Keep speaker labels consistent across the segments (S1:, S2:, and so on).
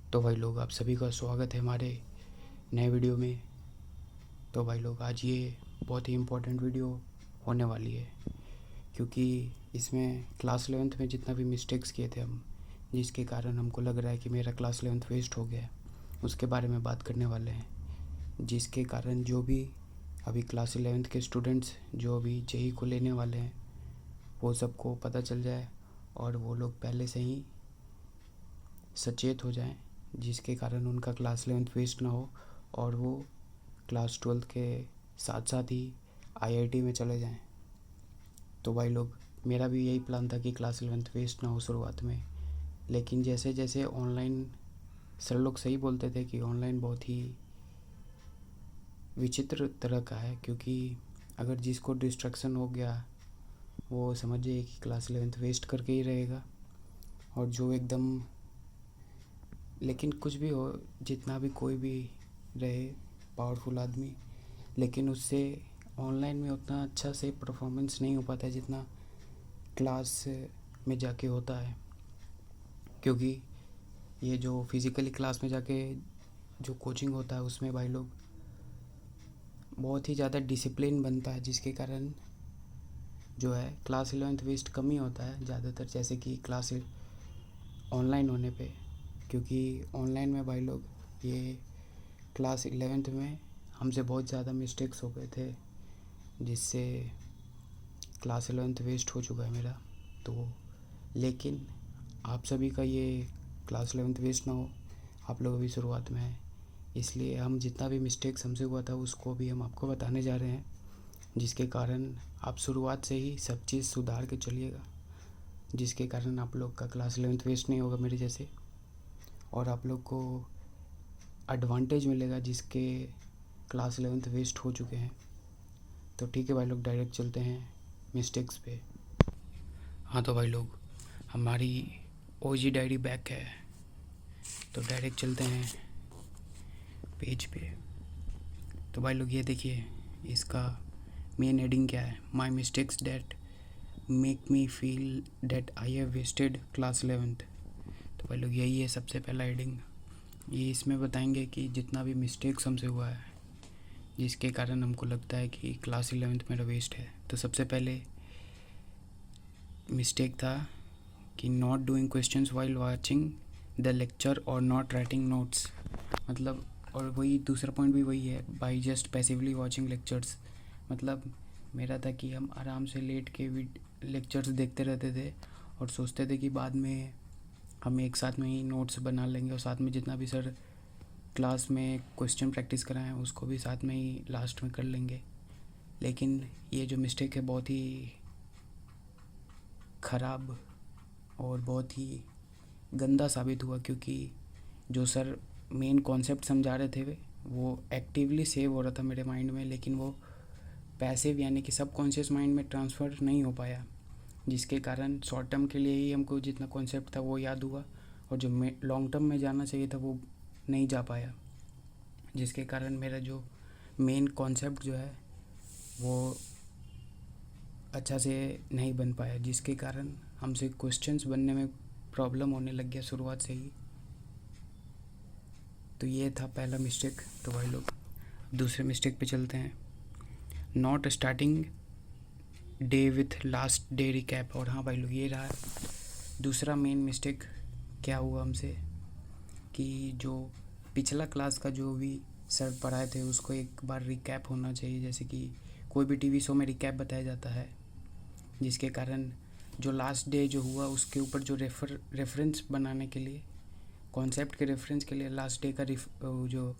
S1: तो भाई लोग, आप सभी का स्वागत है हमारे नए वीडियो में। तो भाई लोग, आज ये बहुत ही इम्पोर्टेंट वीडियो होने वाली है, क्योंकि इसमें क्लास 11th में जितना भी मिस्टेक्स किए थे हम, जिसके कारण हमको लग रहा है कि मेरा क्लास 11th वेस्ट हो गया है, उसके बारे में बात करने वाले हैं। जिसके कारण जो भी अभी क्लास 11th के स्टूडेंट्स जो अभी जेई को लेने वाले हैं, वो सबको पता चल जाए और वो लोग पहले से ही सचेत हो जाएं, जिसके कारण उनका क्लास 11th वेस्ट ना हो और वो क्लास 12th के साथ साथ ही आईआईटी में चले जाएं। तो भाई लोग, मेरा भी यही प्लान था कि क्लास 11th वेस्ट ना हो शुरुआत में, लेकिन जैसे जैसे ऑनलाइन, सर लोग सही बोलते थे कि ऑनलाइन बहुत ही विचित्र तरह का है, क्योंकि अगर जिसको डिस्ट्रैक्शन हो गया वो समझिए कि क्लास 11th वेस्ट करके ही रहेगा। और जो एकदम, लेकिन कुछ भी हो, जितना भी कोई भी रहे पावरफुल आदमी, लेकिन उससे ऑनलाइन में उतना अच्छा से परफॉर्मेंस नहीं हो पाता है जितना क्लास में जाके होता है। क्योंकि ये जो फिज़िकली क्लास में जाके जो कोचिंग होता है, उसमें भाई लोग बहुत ही ज़्यादा डिसिप्लिन बनता है, जिसके कारण जो है क्लास 11th वेस्ट कम ही होता है ज़्यादातर, जैसे कि क्लास ऑनलाइन होने पे। क्योंकि ऑनलाइन में भाई लोग, ये क्लास 11th में हमसे बहुत ज़्यादा मिस्टेक्स हो गए थे, जिससे क्लास 11th वेस्ट हो चुका है मेरा। तो लेकिन आप सभी का ये क्लास 11th वेस्ट ना हो, आप लोग अभी शुरुआत में हैं, इसलिए हम जितना भी मिस्टेक्स हमसे हुआ था उसको भी हम आपको बताने जा रहे हैं, जिसके कारण आप शुरुआत से ही सब चीज़ सुधार के चलिएगा, जिसके कारण आप लोग का क्लास 11th वेस्ट नहीं होगा मेरे जैसे, और आप लोग को एडवांटेज मिलेगा जिसके क्लास 11th वेस्ट हो चुके हैं। तो ठीक है भाई लोग, डायरेक्ट चलते हैं मिस्टेक्स पे। हाँ तो भाई लोग, हमारी ओजी डायरी बैक है, तो डायरेक्ट चलते हैं पेज पे। तो भाई लोग, ये देखिए, इसका मेन हेडिंग क्या है, my mistakes that make me feel that I have wasted class 11th। तो भाई लोग, यही है सबसे पहला हेडिंग। ये इसमें बताएंगे कि जितना भी मिस्टेक्स हमसे हुआ है, जिसके कारण हमको लगता है कि क्लास 11th मेरा वेस्ट है। तो सबसे पहले मिस्टेक था कि not doing questions while watching the lecture और नॉट राइटिंग नोट्स। मतलब, और वही दूसरा पॉइंट भी वही है, by just passively watching lectures. मतलब मेरा था कि हम आराम से लेट के लेक्चर्स देखते रहते थे और सोचते थे कि बाद में हम एक साथ में ही नोट्स बना लेंगे और साथ में जितना भी सर क्लास में क्वेश्चन प्रैक्टिस कराएं उसको भी साथ में ही लास्ट में कर लेंगे। लेकिन ये जो मिस्टेक है बहुत ही ख़राब और बहुत ही गंदा साबित हुआ, क्योंकि जो सर मेन कॉन्सेप्ट समझा रहे थे वो एक्टिवली सेव हो रहा था मेरे माइंड में, लेकिन वो पैसिव यानी कि सबकॉन्शियस माइंड में ट्रांसफ़र नहीं हो पाया, जिसके कारण शॉर्ट टर्म के लिए ही हमको जितना कॉन्सेप्ट था वो याद हुआ और जो लॉन्ग टर्म में जाना चाहिए था वो नहीं जा पाया, जिसके कारण मेरा जो मेन कॉन्सेप्ट जो है वो अच्छा से नहीं बन पाया, जिसके कारण हमसे क्वेश्चंस बनने में प्रॉब्लम होने लग गया शुरुआत से ही। तो ये था पहला मिस्टेक। तो भाई लोग, दूसरे मिस्टेक पे चलते हैं, not starting day with last day recap. और हाँ भाई लोग, ये रहा दूसरा मेन मिस्टेक। क्या हुआ हमसे कि जो पिछला क्लास का जो भी सर पढ़ाए थे उसको एक बार रिकैप होना चाहिए, जैसे कि कोई भी टीवी शो में रिकैप बताया जाता है, जिसके कारण जो लास्ट डे जो हुआ उसके ऊपर जो रेफरेंस बनाने के लिए, कॉन्सेप्ट के रेफरेंस के लिए लास्ट डे का जो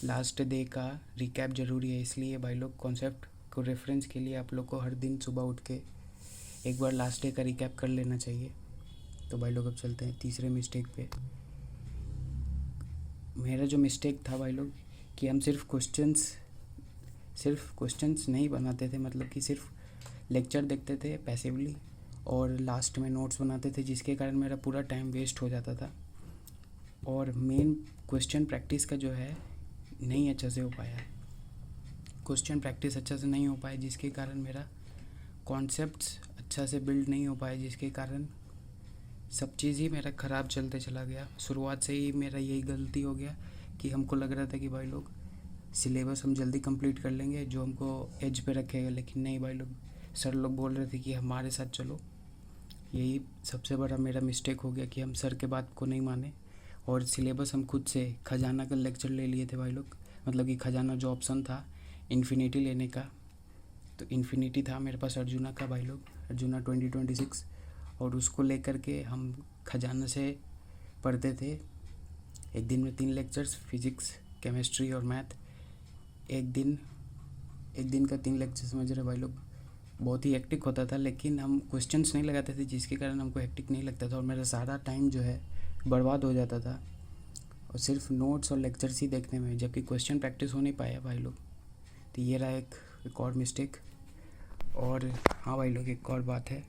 S1: लास्ट डे का रिकैप ज़रूरी है। इसलिए भाई लोग, कॉन्सेप्ट को रेफरेंस के लिए आप लोग को हर दिन सुबह उठ के एक बार लास्ट डे का रिकैप कर लेना चाहिए। तो भाई लोग, अब चलते हैं तीसरे मिस्टेक पे। मेरा जो मिस्टेक था भाई लोग, कि हम सिर्फ क्वेश्चंस नहीं बनाते थे, मतलब कि सिर्फ लेक्चर देखते थे पैसिवली और लास्ट में नोट्स बनाते थे, जिसके कारण मेरा पूरा टाइम वेस्ट हो जाता था और मेन क्वेश्चन प्रैक्टिस का जो है नहीं अच्छा से हो पाया है। क्वेश्चन प्रैक्टिस अच्छा से नहीं हो पाया, जिसके कारण मेरा कॉन्सेप्ट्स अच्छा से बिल्ड नहीं हो पाए, जिसके कारण सब चीज़ ही मेरा ख़राब चलते चला गया। शुरुआत से ही मेरा यही गलती हो गया कि हमको लग रहा था कि भाई लोग सिलेबस हम जल्दी कंप्लीट कर लेंगे जो हमको एज पे रखेगा, लेकिन नहीं भाई लोग, सर लोग बोल रहे थे कि हमारे साथ चलो। यही सबसे बड़ा मेरा मिस्टेक हो गया कि हम सर के बात को नहीं माने और सिलेबस हम खुद से खजाना का लेक्चर ले लिए थे भाई लोग। मतलब कि खजाना जो ऑप्शन था इन्फिनिटी लेने का, तो इन्फिनिटी था मेरे पास अर्जुना का भाई लोग, अर्जुना 2026, और उसको लेकर के हम खजाना से पढ़ते थे। एक दिन में 3 लेक्चर्स, फिज़िक्स, केमिस्ट्री और मैथ। एक दिन का 3 लेक्चर, समझ रहे भाई लोग। बहुत ही हेक्टिक होता था, लेकिन हम क्वेश्चंस नहीं लगाते थे जिसके कारण हमको हेक्टिक नहीं लगता था और मेरा सारा टाइम जो है बर्बाद हो जाता था और सिर्फ नोट्स और लेक्चर्स ही देखने में, जबकि क्वेश्चन प्रैक्टिस हो नहीं पाया भाई लोग। तो ये रहा एक और मिस्टेक। और हाँ भाई लोग, एक और बात है,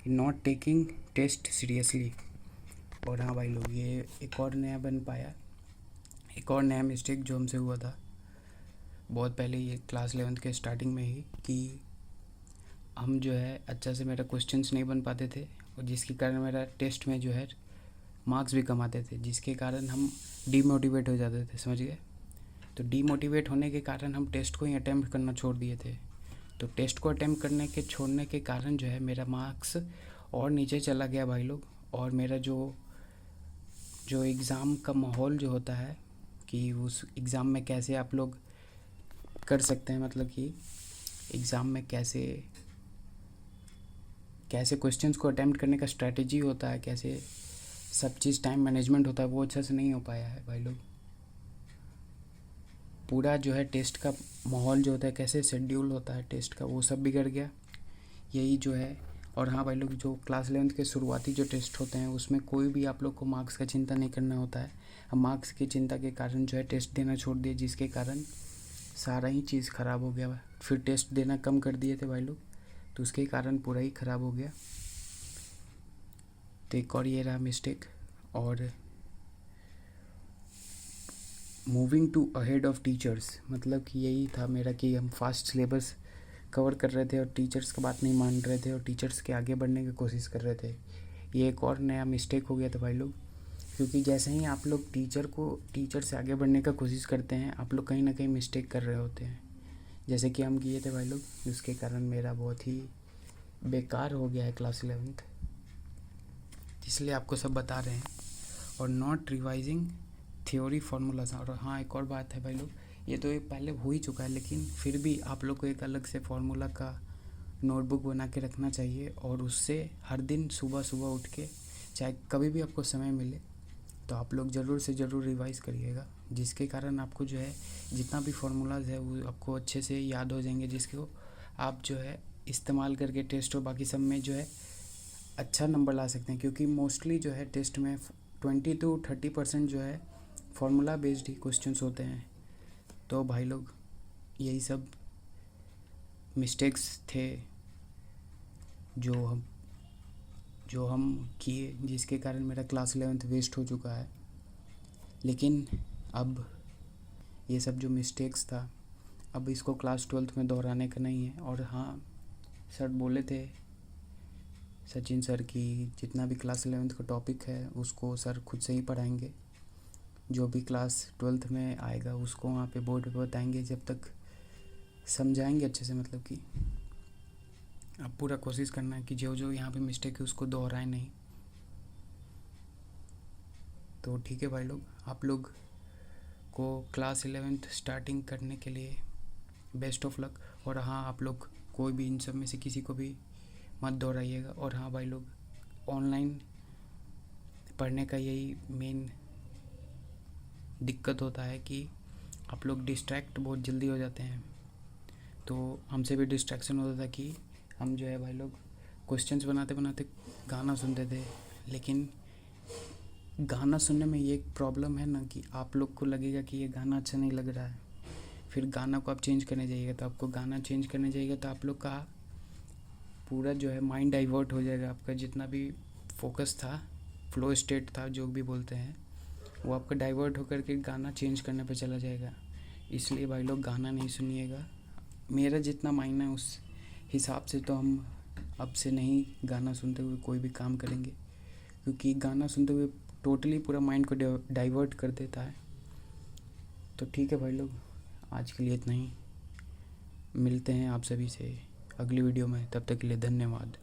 S1: नॉट टेकिंग टेस्ट सीरियसली। और हाँ भाई लोग, ये एक और नया बन पाया, एक और नया मिस्टेक जो हमसे हुआ था बहुत पहले, ये क्लास 11th के स्टार्टिंग में ही, कि हम जो है अच्छा से मेरा क्वेश्चंस नहीं बन पाते थे और जिसके कारण मेरा टेस्ट में जो है मार्क्स भी कम आते थे, जिसके कारण हम डीमोटिवेट हो जाते थे, समझ गए। तो डीमोटिवेट होने के कारण हम टेस्ट को ही अटैम्प्ट करना छोड़ दिए थे। तो टेस्ट को अटैम्प्ट करने के छोड़ने के कारण जो है मेरा मार्क्स और नीचे चला गया भाई लोग। और मेरा जो एग्ज़ाम का माहौल जो होता है कि उस एग्ज़ाम में कैसे आप लोग कर सकते हैं, मतलब कि एग्ज़ाम में कैसे क्वेश्चंस को अटैम्प्ट करने का स्ट्रैटेजी होता है, कैसे सब चीज़ टाइम मैनेजमेंट होता है, वो अच्छा से नहीं हो पाया है भाई लोग। पूरा जो है टेस्ट का माहौल जो होता है, कैसे शेड्यूल होता है टेस्ट का, वो सब बिगड़ गया, यही जो है। और हाँ भाई लोग, जो क्लास 11th के शुरुआती जो टेस्ट होते हैं उसमें कोई भी आप लोग को मार्क्स का चिंता नहीं करना होता है। हम मार्क्स की चिंता के कारण जो है टेस्ट देना छोड़ दिए, जिसके कारण सारा ही चीज़ ख़राब हो गया। फिर टेस्ट देना कम कर दिए थे भाई लोग, तो उसके कारण पूरा ही ख़राब हो गया। तो एक और ये रहा मिस्टेक। और moving to ahead of teachers, मतलब कि यही था मेरा कि हम फास्ट सिलेबस कवर कर रहे थे और टीचर्स का बात नहीं मान रहे थे और टीचर्स के आगे बढ़ने की कोशिश कर रहे थे। ये एक और नया मिस्टेक हो गया था भाई लोग, क्योंकि जैसे ही आप लोग टीचर से आगे बढ़ने का कोशिश करते हैं, आप लोग कहीं ना कहीं मिस्टेक कर रहे होते हैं, जैसे कि हम किए थे भाई लोग, जिसके कारण मेरा बहुत ही बेकार हो गया है क्लास 11th, इसलिए आपको सब बता रहे हैं। और नॉट रिवाइजिंग थ्योरी फार्मूलाज। और हाँ, एक और बात है भाई लोग, ये तो एक पहले हो ही चुका है, लेकिन फिर भी आप लोग को एक अलग से फार्मूला का नोटबुक बना के रखना चाहिए और उससे हर दिन सुबह सुबह उठ के, चाहे कभी भी आपको समय मिले, तो आप लोग ज़रूर से ज़रूर रिवाइज़ करिएगा, जिसके कारण आपको जो है जितना भी फार्मूलाज है वो आपको अच्छे से याद हो जाएंगे, जिसको आप जो है इस्तेमाल करके टेस्ट और बाकी सब में जो है अच्छा नंबर ला सकते हैं। क्योंकि मोस्टली जो है टेस्ट में 20 to 30% जो है फार्मूला बेस्ड ही क्वेश्चंस होते हैं। तो भाई लोग, यही सब मिस्टेक्स थे जो हम किए, जिसके कारण मेरा क्लास 11th वेस्ट हो चुका है। लेकिन अब ये सब जो मिस्टेक्स था, अब इसको क्लास 12th में दोहराने का नहीं है। और हाँ, सर बोले थे, सचिन सर, की जितना भी क्लास 11th का टॉपिक है उसको सर खुद से ही पढ़ाएंगे, जो भी क्लास 12th में आएगा उसको वहाँ पे बोर्ड पे बताएंगे, जब तक समझाएंगे अच्छे से। मतलब कि अब पूरा कोशिश करना है कि जो जो यहाँ पे मिस्टेक है उसको दोहराए नहीं। तो ठीक है भाई लोग, आप लोग को क्लास 11th स्टार्टिंग करने के लिए बेस्ट ऑफ लक। और हाँ, आप लोग कोई भी इन सब में से किसी को भी मत दोहराइएगा। और हाँ भाई लोग, ऑनलाइन पढ़ने का यही मेन दिक्कत होता है कि आप लोग डिस्ट्रैक्ट बहुत जल्दी हो जाते हैं। तो हमसे भी डिस्ट्रैक्शन होता था कि हम जो है भाई लोग क्वेश्चंस बनाते बनाते गाना सुनते थे, लेकिन गाना सुनने में ये एक प्रॉब्लम है ना कि आप लोग को लगेगा कि ये गाना अच्छा नहीं लग रहा है, फिर गाना को आप चेंज करने जाइएगा, तो आपको गाना चेंज करने जाइएगा तो आप लोग का पूरा जो है माइंड डाइवर्ट हो जाएगा। आपका जितना भी फोकस था, फ्लो स्टेट था, जो भी बोलते हैं, वो आपका डाइवर्ट होकर के गाना चेंज करने पे चला जाएगा। इसलिए भाई लोग गाना नहीं सुनिएगा। मेरा जितना मायना है उस हिसाब से तो हम अब से नहीं गाना सुनते हुए कोई भी काम करेंगे, क्योंकि गाना सुनते हुए टोटली पूरा माइंड को डाइवर्ट कर देता है। तो ठीक है भाई लोग, आज के लिए इतना ही। मिलते हैं आप सभी से अगली वीडियो में, तब तक के लिए धन्यवाद।